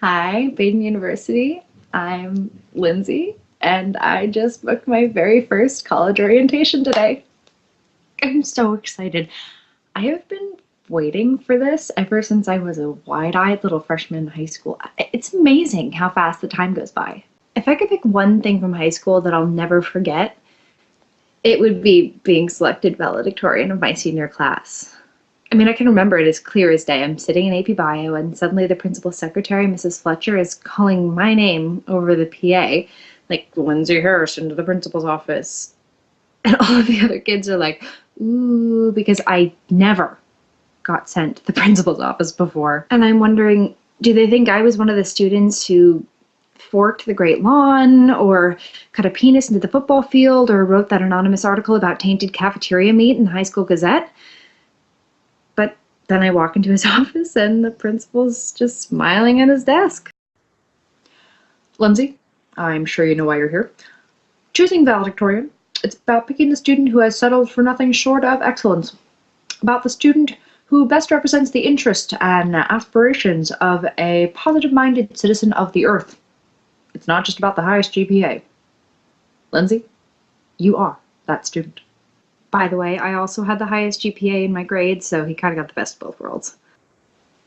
Hi, Baden University. I'm Lindsay, and I just booked my very first college orientation today. I'm so excited. I have been waiting for this ever since I was a wide-eyed little freshman in high school. It's amazing how fast the time goes by. If I could pick one thing from high school that I'll never forget, it would be being selected valedictorian of my senior class. I mean, I can remember it as clear as day. I'm sitting in AP Bio, and suddenly the principal's secretary, Mrs. Fletcher, is calling my name over the PA, like, Lindsay Harrison to the principal's office. And all of the other kids are like, ooh, because I never got sent to the principal's office before. And I'm wondering, do they think I was one of the students who forked the Great Lawn, or cut a penis into the football field, or wrote that anonymous article about tainted cafeteria meat in the high school gazette? But then I walk into his office and the principal's just smiling at his desk. Lindsay, I'm sure you know why you're here. Choosing valedictorian, it's about picking the student who has settled for nothing short of excellence. About the student who best represents the interest and aspirations of a positive-minded citizen of the earth. It's not just about the highest GPA. Lindsay, you are that student. By the way, I also had the highest GPA in my grade, so he kind of got the best of both worlds.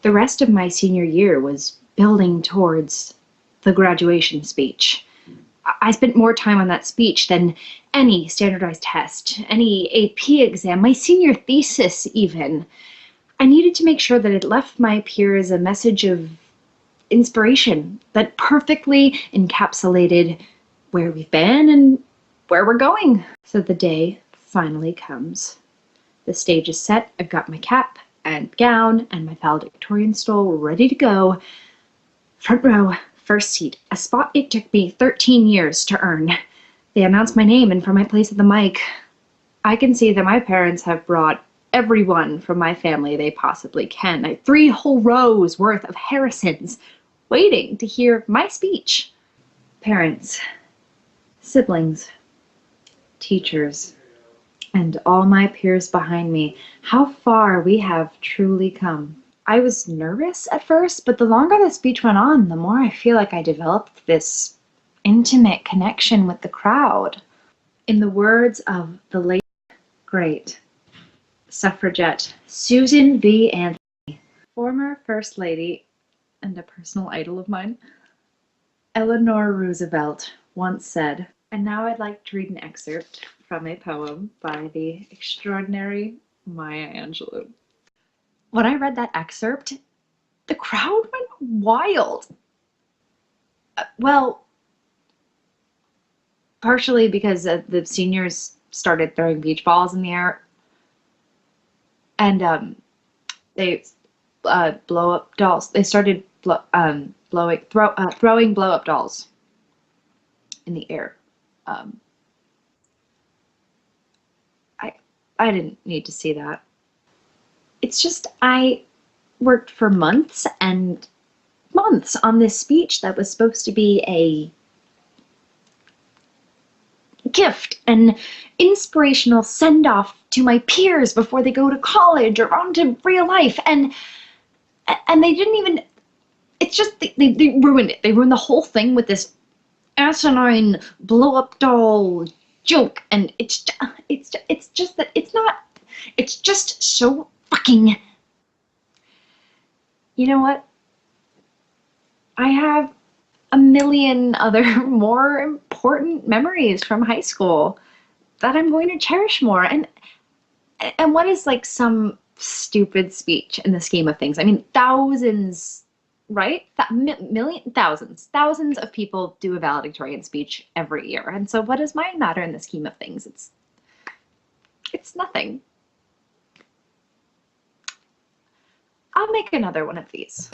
The rest of my senior year was building towards the graduation speech. I spent more time on that speech than any standardized test, any AP exam, my senior thesis even. I needed to make sure that it left my peers a message of inspiration that perfectly encapsulated where we've been and where we're going. So the day finally comes. The stage is set. I've got my cap and gown and my valedictorian stole ready to go. Front row, first seat, a spot it took me 13 years to earn. They announced my name and for my place at the mic. I can see that my parents have brought everyone from my family they possibly can. I have 3 whole rows worth of Harrisons waiting to hear my speech. Parents, siblings, teachers, and all my peers behind me, how far we have truly come. I was nervous at first, but the longer the speech went on, the more I feel like I developed this intimate connection with the crowd. In the words of the late, great suffragette Susan B. Anthony, former First Lady and a personal idol of mine, Eleanor Roosevelt once said, and now I'd like to read an excerpt from a poem by the extraordinary Maya Angelou. When I read that excerpt, the crowd went wild. Well, partially because the seniors started throwing beach balls in the air, and they blow up dolls. They started throwing blow up dolls in the air. I didn't need to see that. It's just I worked for months and months on this speech that was supposed to be a gift, an inspirational send-off to my peers before they go to college or on to real life, and they didn't even, it's just, they ruined it. They ruined the whole thing with this asinine blow-up doll joke, and it's just that it's just so fucking. You know what? I have a million other more important memories from high school that I'm going to cherish more. And what is like some stupid speech in the scheme of things? I mean, thousands, right? Thousands of people do a valedictorian speech every year. And so what does mine matter in the scheme of things? It's nothing. I'll make another one of these.